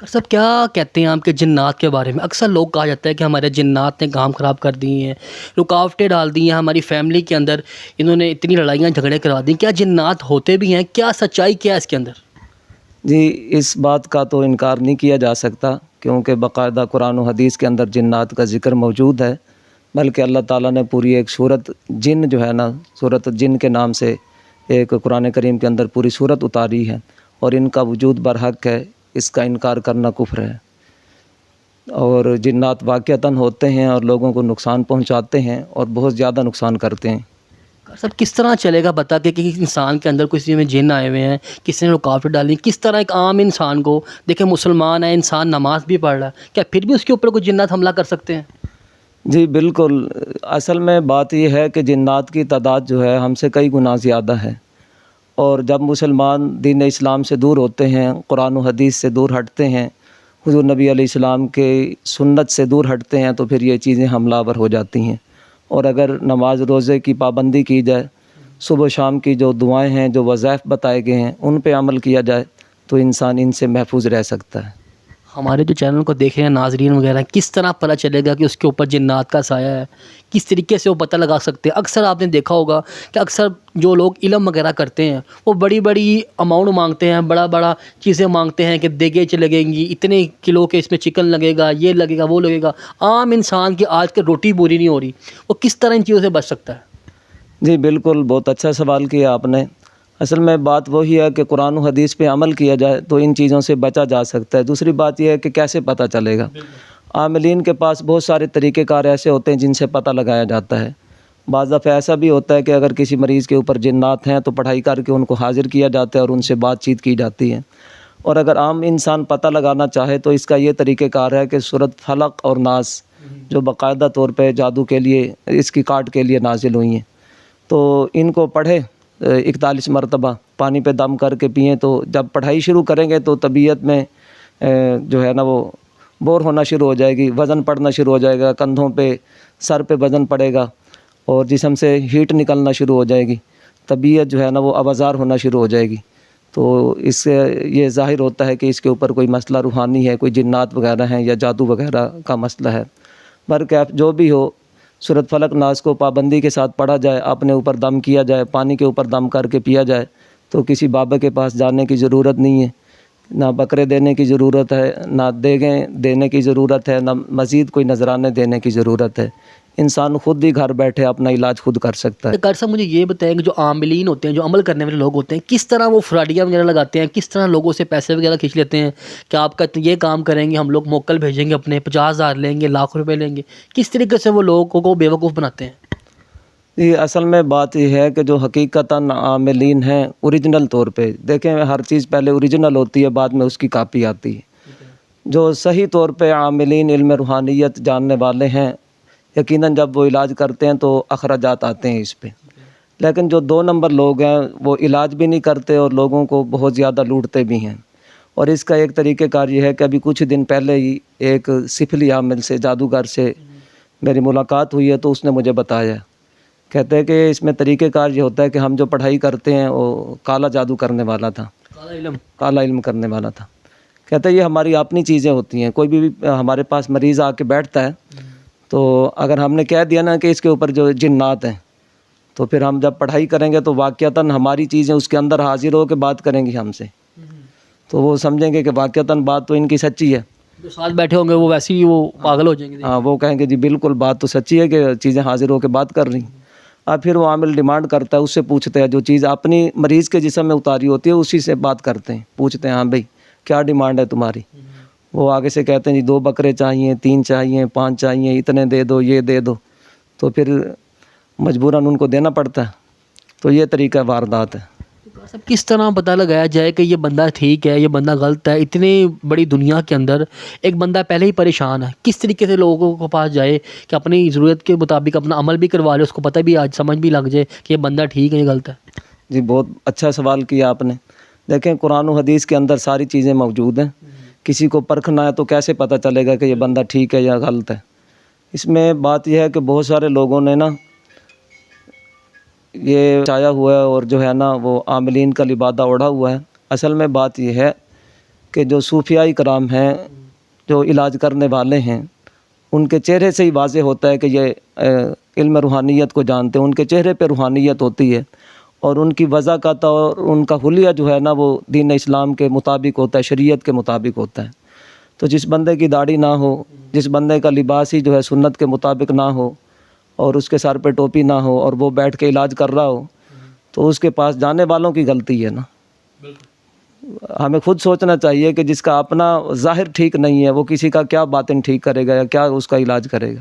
سب کیا کہتے ہیں آپ کے جنات کے بارے میں؟ اکثر لوگ کہا جاتا ہے کہ ہمارے جنات نے کام خراب کر دی ہیں، رکاوٹیں ڈال دی ہیں ہماری فیملی کے اندر، انہوں نے اتنی لڑائیاں جھگڑے کروا دی. کیا جنات ہوتے بھی ہیں؟ کیا سچائی کیا ہے اس کے اندر؟ جی، اس بات کا تو انکار نہیں کیا جا سکتا، کیونکہ باقاعدہ قرآن و حدیث کے اندر جنات کا ذکر موجود ہے. بلکہ اللہ تعالیٰ نے پوری ایک سورت جن جو ہے نا، سورت جن کے نام سے ایک قرآن کریم کے اندر پوری سورت اتاری ہے، اور ان کا وجود برحق ہے، اس کا انکار کرنا کفر ہے. اور جنات واقعتاً ہوتے ہیں اور لوگوں کو نقصان پہنچاتے ہیں اور بہت زیادہ نقصان کرتے ہیں. سب کس طرح چلے گا بتا کہ کسی انسان کے اندر کسی میں جن آئے ہوئے ہیں، کسی نے رکاوٹ ڈالی، کس طرح ایک عام انسان کو دیکھیں، مسلمان ہے انسان، نماز بھی پڑھ رہا ہے، کیا پھر بھی اس کے اوپر کوئی جنات حملہ کر سکتے ہیں؟ جی بالکل. اصل میں بات یہ ہے کہ جنات کی تعداد جو ہے ہم سے کئی گنا زیادہ ہے، اور جب مسلمان دین اسلام سے دور ہوتے ہیں، قرآن و حدیث سے دور ہٹتے ہیں، حضور نبی علیہ السلام کے سنت سے دور ہٹتے ہیں، تو پھر یہ چیزیں حملہ آور ہو جاتی ہیں. اور اگر نماز روزے کی پابندی کی جائے، صبح و شام کی جو دعائیں ہیں، جو وظائف بتائے گئے ہیں، ان پہ عمل کیا جائے، تو انسان ان سے محفوظ رہ سکتا ہے. ہمارے جو چینل کو دیکھ رہے ہیں ناظرین وغیرہ، کس طرح پتہ چلے گا کہ اس کے اوپر جنات کا سایہ ہے؟ کس طریقے سے وہ پتہ لگا سکتے ہیں؟ اکثر آپ نے دیکھا ہوگا کہ اکثر جو لوگ علم وغیرہ کرتے ہیں وہ بڑی بڑی اماؤنٹ مانگتے ہیں، بڑا بڑا چیزیں مانگتے ہیں کہ دیگیں لگیں گی، اتنے کلو کے اس میں چکن لگے گا، یہ لگے گا، وہ لگے گا. عام انسان کی آج کے روٹی پوری نہیں ہو رہی، وہ کس طرح ان چیزوں سے بچ سکتا ہے؟ جی بالکل، بہت اچھا سوال کیا آپ نے. اصل میں بات وہی ہے کہ قرآن و حدیث پہ عمل کیا جائے تو ان چیزوں سے بچا جا سکتا ہے. دوسری بات یہ ہے کہ کیسے پتہ چلے گا. عاملین کے پاس بہت سارے طریقہ کار ایسے ہوتے ہیں جن سے پتہ لگایا جاتا ہے. بعض دفعہ ایسا بھی ہوتا ہے کہ اگر کسی مریض کے اوپر جنات ہیں تو پڑھائی کر کے ان کو حاضر کیا جاتا ہے اور ان سے بات چیت کی جاتی ہے. اور اگر عام انسان پتہ لگانا چاہے تو اس کا یہ طریقہ کار ہے کہ سورۃ فلق اور ناس جو باقاعدہ طور پہ جادو کے لیے، اس کی کاٹ کے لیے نازل ہوئی ہیں، تو ان کو پڑھے 41 مرتبہ، پانی پہ دم کر کے پئیں، تو جب پڑھائی شروع کریں گے تو طبیعت میں جو ہے نا وہ بور ہونا شروع ہو جائے گی، وزن پڑنا شروع ہو جائے گا، کندھوں پہ، سر پہ وزن پڑے گا، اور جسم سے ہیٹ نکلنا شروع ہو جائے گی، طبیعت جو ہے نا وہ آوازار ہونا شروع ہو جائے گی. تو اس سے یہ ظاہر ہوتا ہے کہ اس کے اوپر کوئی مسئلہ روحانی ہے، کوئی جنات وغیرہ ہیں یا جادو وغیرہ کا مسئلہ ہے. برکیف جو بھی ہو، سورۃ فلق ناس کو پابندی کے ساتھ پڑھا جائے، اپنے اوپر دم کیا جائے، پانی کے اوپر دم کر کے پیا جائے، تو کسی بابا کے پاس جانے کی ضرورت نہیں ہے، نہ بکرے دینے کی ضرورت ہے، نہ دیگیں دینے کی ضرورت ہے، نہ مزید کوئی نذرانے دینے کی ضرورت ہے. انسان خود ہی گھر بیٹھے اپنا علاج خود کر سکتا ہے. ڈاکٹر صاحب مجھے یہ بتائیں کہ جو عاملین ہوتے ہیں، جو عمل کرنے والے لوگ ہوتے ہیں، کس طرح وہ فراڈیاں وغیرہ لگاتے ہیں؟ کس طرح لوگوں سے پیسے وغیرہ کھینچ لیتے ہیں کہ آپ کا یہ کام کریں گے، ہم لوگ موکل بھیجیں گے، اپنے 50,000 لیں گے، لاکھ روپے لیں گے؟ کس طریقے سے وہ لوگوں کو بیوقوف بناتے ہیں؟ یہ اصل میں بات یہ ہے کہ جو حقیقتاً عاملین ہیں اوریجنل طور پہ، دیکھیں ہر چیز پہلے اوریجنل ہوتی ہے، بعد میں اس کی کاپی آتی ہے. جو صحیح طور پہ عاملین علم روحانیت جاننے والے ہیں، یقیناً جب وہ علاج کرتے ہیں تو اخراجات آتے ہیں اس پہ. لیکن جو 2 نمبر لوگ ہیں وہ علاج بھی نہیں کرتے اور لوگوں کو بہت زیادہ لوٹتے بھی ہیں. اور اس کا ایک طریقہ کار یہ ہے کہ ابھی کچھ دن پہلے ہی ایک سفلی عامل سے، جادوگر سے میری ملاقات ہوئی ہے، تو اس نے مجھے بتایا، کہتے ہیں کہ اس میں طریقہ کار یہ ہوتا ہے کہ ہم جو پڑھائی کرتے ہیں وہ کالا جادو کرنے والا تھا، کالا علم کرنے والا تھا. کہتے ہیں یہ ہماری اپنی چیزیں ہوتی ہیں. کوئی بھی ہمارے پاس مریض آ کے بیٹھتا ہے تو اگر ہم نے کہہ دیا نا کہ اس کے اوپر جو جنات ہیں، تو پھر ہم جب پڑھائی کریں گے تو واقعتاً ہماری چیزیں اس کے اندر حاضر ہو کے بات کریں گی ہم سے، تو وہ سمجھیں گے کہ واقعتاً بات تو ان کی سچی ہے. جو ساتھ بیٹھے ہوں گے وہ ویسے ہی وہ پاگل ہو جائیں گے. ہاں، وہ کہیں گے جی بالکل بات تو سچی ہے کہ چیزیں حاضر ہو کے بات کر رہی ہیں. اب پھر وہ عامل ڈیمانڈ کرتا ہے، اس سے پوچھتے ہیں جو چیز اپنی مریض کے جسم میں اتاری ہوتی ہے اسی سے بات کرتے ہیں، پوچھتے ہیں ہاں بھائی کیا ڈیمانڈ ہے تمہاری. وہ آگے سے کہتے ہیں جی 2 بکرے چاہیے، 3 چاہیے، 5 چاہیے، اتنے دے دو، یہ دے دو. تو پھر مجبوراً ان کو دینا پڑتا ہے. تو یہ طریقہ واردات ہے. سب کس طرح پتہ لگایا جائے کہ یہ بندہ ٹھیک ہے، یہ بندہ غلط ہے؟ اتنی بڑی دنیا کے اندر ایک بندہ پہلے ہی پریشان ہے، کس طریقے سے لوگوں کو پاس جائے کہ اپنی ضرورت کے مطابق اپنا عمل بھی کروا لے، اس کو پتہ بھی آج سمجھ بھی لگ جائے کہ یہ بندہ ٹھیک ہے، یہ غلط ہے؟ جی بہت اچھا سوال کیا آپ نے. دیکھیں قرآن و حدیث کے اندر ساری چیزیں موجود ہیں. کسی کو پرکھنا ہے تو کیسے پتہ چلے گا کہ یہ بندہ ٹھیک ہے یا غلط ہے؟ اس میں بات یہ ہے کہ بہت سارے لوگوں نے نا یہ چایا ہوا ہے اور جو ہے نا وہ عاملین کا لبادہ اوڑھا ہوا ہے. اصل میں بات یہ ہے کہ جو صوفیائی کرام ہیں، جو علاج کرنے والے ہیں، ان کے چہرے سے ہی واضح ہوتا ہے کہ یہ علم روحانیت کو جانتے ہیں. ان کے چہرے پہ روحانیت ہوتی ہے اور ان کی وضاحت اور ان کا حلیہ جو ہے نا وہ دین اسلام کے مطابق ہوتا ہے، شریعت کے مطابق ہوتا ہے. تو جس بندے کی داڑھی نہ ہو، جس بندے کا لباس ہی جو ہے سنت کے مطابق نہ ہو اور اس کے سر پہ ٹوپی نہ ہو اور وہ بیٹھ کے علاج کر رہا ہو تو اس کے پاس جانے والوں کی غلطی ہے نا. ہمیں خود سوچنا چاہیے کہ جس کا اپنا ظاہر ٹھیک نہیں ہے وہ کسی کا کیا باطن ٹھیک کرے گا یا کیا اس کا علاج کرے گا.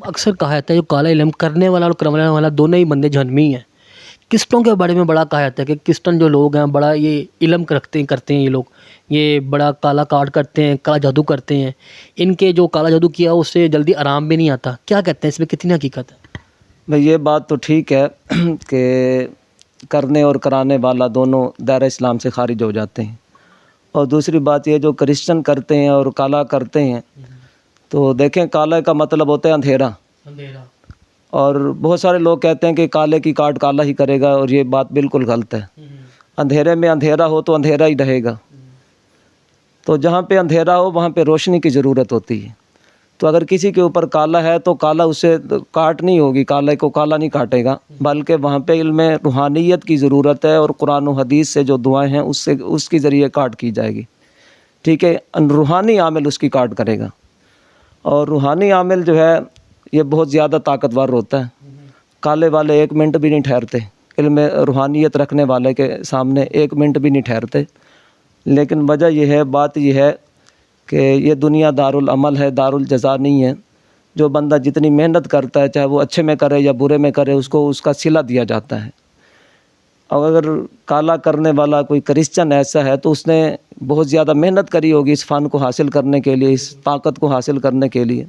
اکثر کہا جاتا ہے جو کالا علم کرنے والا اور کروانے والا دونوں ہی بندے جہنمی ہیں. قسطوں کے بارے میں بڑا کہا جاتا ہے کہ قسطن جو لوگ ہیں بڑا یہ علم کرتے ہیں، یہ لوگ یہ بڑا کالا کارڈ کرتے ہیں، کالا جادو کرتے ہیں. ان کے جو کالا جادو کیا اس سے جلدی آرام بھی نہیں آتا. کیا کہتے ہیں اس میں کتنی حقیقت ہے؟ بھئی یہ بات تو ٹھیک ہے کہ کرنے اور کرانے والا دونوں دائرہ اسلام سے خارج ہو جاتے ہیں. اور دوسری بات یہ جو کرسچن کرتے ہیں اور کالا کرتے ہیں تو دیکھیں کالا کا مطلب ہوتا ہے اندھیرا، اور بہت سارے لوگ کہتے ہیں کہ کالے کی کارڈ کالا ہی کرے گا، اور یہ بات بالکل غلط ہے. اندھیرے میں اندھیرا ہو تو اندھیرا ہی رہے گا. تو جہاں پہ اندھیرا ہو وہاں پہ روشنی کی ضرورت ہوتی ہے. تو اگر کسی کے اوپر کالا ہے تو کالا اسے کاٹ نہیں ہوگی، کالے کو کالا نہیں کاٹے گا، بلکہ وہاں پہ علم روحانیت کی ضرورت ہے اور قرآن و حدیث سے جو دعائیں ہیں اس کے ذریعے کاٹ کی جائے گی. ٹھیک ہے، روحانی عامل اس کی کاٹ کرے گا. اور روحانی عامل جو ہے یہ بہت زیادہ طاقتور ہوتا ہے. کالے والے ایک منٹ بھی نہیں ٹھہرتے، علم روحانیت رکھنے والے کے سامنے ایک منٹ بھی نہیں ٹھہرتے. لیکن وجہ یہ ہے، بات یہ ہے کہ یہ دنیا دارالعمل ہے، دارالجزا نہیں ہے. جو بندہ جتنی محنت کرتا ہے چاہے وہ اچھے میں کرے یا برے میں کرے اس کو اس کا صلہ دیا جاتا ہے. اور اگر کالا کرنے والا کوئی کرسچن ایسا ہے تو اس نے بہت زیادہ محنت کری ہوگی اس فن کو حاصل کرنے کے لیے، اس طاقت کو حاصل کرنے کے لیے.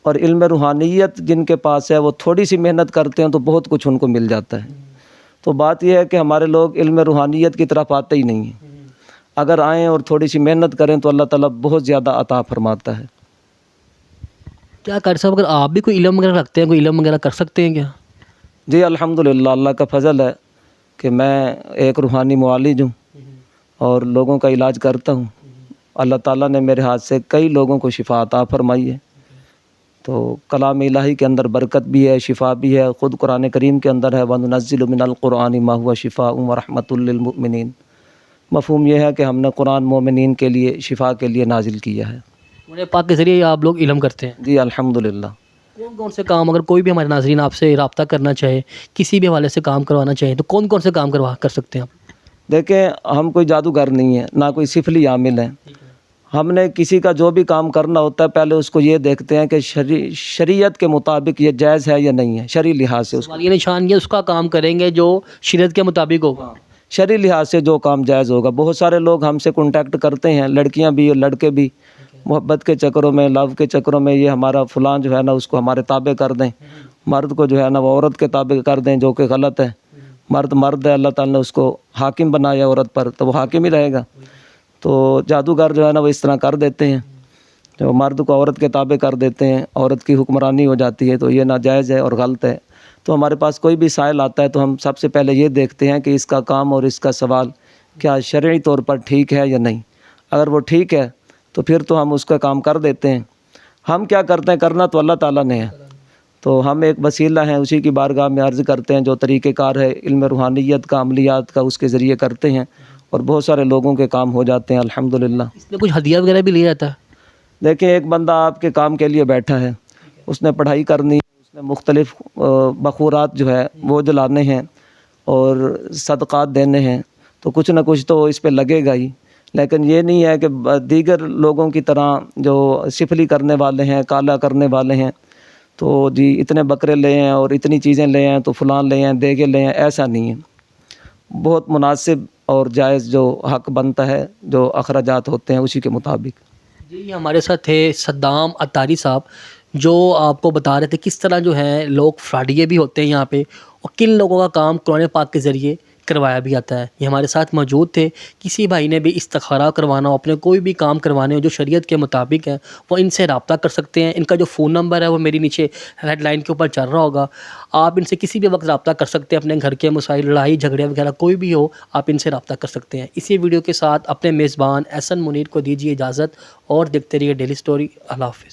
اور علم روحانیت جن کے پاس ہے وہ تھوڑی سی محنت کرتے ہیں تو بہت کچھ ان کو مل جاتا ہے. تو بات یہ ہے کہ ہمارے لوگ علم روحانیت کی طرف آتے ہی نہیں ہیں. اگر آئیں اور تھوڑی سی محنت کریں تو اللہ تعالیٰ بہت زیادہ عطا فرماتا ہے. کیا کر صاحب اگر آپ بھی کوئی علم وغیرہ رکھتے ہیں، کوئی علم وغیرہ کر سکتے ہیں کیا؟ جی الحمدللہ، اللہ کا فضل ہے کہ میں ایک روحانی معالج ہوں اور لوگوں کا علاج کرتا ہوں. اللہ تعالیٰ نے میرے ہاتھ سے کئی لوگوں کو شفا عطا فرمائی ہے. تو کلام الہی کے اندر برکت بھی ہے، شفا بھی ہے. خود قرآن کریم کے اندر ہے وَنُنَزِّلُ مِنَ الْقُرْآنِ مَا هُوَ شِفَاءٌ وَرَحْمَةٌ لِّلْمُؤْمِنِينَ. مفہوم یہ ہے کہ ہم نے قرآن مومنین کے لیے شفا کے لیے نازل کیا ہے. انہیں پاک کے ذریعے آپ لوگ علم کرتے ہیں؟ جی الحمدللہ. کون کون سے کام، اگر کوئی بھی ہمارے ناظرین آپ سے رابطہ کرنا چاہے، کسی بھی حوالے سے کام کروانا چاہے تو کون کون سے کام کر سکتے ہیں آپ؟ دیکھیں ہم کوئی جادوگر نہیں ہیں، نہ کوئی سفلی عامل ہیں. ہم نے کسی کا جو بھی کام کرنا ہوتا ہے پہلے اس کو یہ دیکھتے ہیں کہ شریعت کے مطابق یہ جائز ہے یا نہیں ہے. شرعی لحاظ سے سوال یہ نشان یہ اس کا کام کریں گے جو شریعت کے مطابق ہوگا. شرعی لحاظ سے جو کام جائز ہوگا. بہت سارے لوگ ہم سے کانٹیکٹ کرتے ہیں، لڑکیاں بھی اور لڑکے بھی، محبت کے چکروں میں، لو کے چکروں میں یہ ہمارا فلان جو ہے نا اس کو ہمارے تابع کر دیں. مرد کو جو ہے نا وہ عورت کے تابع کر دیں، جو کہ غلط ہے. مرد ہے، اللہ تعالیٰ نے اس کو حاکم بنایا عورت پر تو وہ حاکم ہی رہے گا. تو جادوگر جو ہے نا وہ اس طرح کر دیتے ہیں، جو مرد کو عورت کے تابع کر دیتے ہیں، عورت کی حکمرانی ہو جاتی ہے. تو یہ ناجائز ہے اور غلط ہے. تو ہمارے پاس کوئی بھی سائل آتا ہے تو ہم سب سے پہلے یہ دیکھتے ہیں کہ اس کا کام اور اس کا سوال کیا شرعی طور پر ٹھیک ہے یا نہیں. اگر وہ ٹھیک ہے تو پھر تو ہم اس کا کام کر دیتے ہیں. ہم کیا کرتے ہیں، کرنا تو اللہ تعالیٰ نے ہے. تو ہم ایک وسیلہ ہیں، اسی کی بارگاہ میں عرض کرتے ہیں. جو طریقہ کار ہے علم روحانیت کا، عملیات کا، اس کے ذریعے کرتے ہیں اور بہت سارے لوگوں کے کام ہو جاتے ہیں الحمدللہ. اس میں کچھ ہدیہ وغیرہ بھی لیا جاتا ہے؟ دیکھیں ایک بندہ آپ کے کام کے لیے بیٹھا ہے، اس نے پڑھائی کرنی، اس نے مختلف بخورات جو ہے وہ جلانے ہیں اور صدقات دینے ہیں، تو کچھ نہ کچھ تو اس پہ لگے گا ہی. لیکن یہ نہیں ہے کہ دیگر لوگوں کی طرح جو سفلی کرنے والے ہیں، کالا کرنے والے ہیں تو جی اتنے بکرے لے ہیں اور اتنی چیزیں لے ہیں تو فلان لے ہیں، دیگے لے ہیں. ایسا نہیں ہے. بہت مناسب اور جائز جو حق بنتا ہے، جو اخراجات ہوتے ہیں اسی کے مطابق. جی ہمارے ساتھ تھے صدام اتاری صاحب، جو آپ کو بتا رہے تھے کس طرح جو ہے لوگ فراڈیے بھی ہوتے ہیں یہاں پہ، اور کن لوگوں کا کام قرآن پاک کے ذریعے کروایا بھی جاتا ہے۔ یہ ہمارے ساتھ موجود تھے، کسی بھائی نے بھی استخارہ کروانا ہو، اپنے کوئی بھی کام کروانے ہو جو شریعت کے مطابق ہے، وہ ان سے رابطہ کر سکتے ہیں۔ ان کا جو فون نمبر ہے وہ میری نیچے ریڈ لائن کے اوپر چل رہا ہوگا، آپ ان سے کسی بھی وقت رابطہ کر سکتے ہیں، اپنے گھر کے مسائل، لڑائی جھگڑے وغیرہ کوئی بھی ہو، آپ ان سے رابطہ کر سکتے ہیں۔ اسی ویڈیو کے ساتھ اپنے میزبان احسن منیر کو دیجیے اجازت، اور دیکھتے رہیے ڈیلی سٹوری۔ اللہ حافظ۔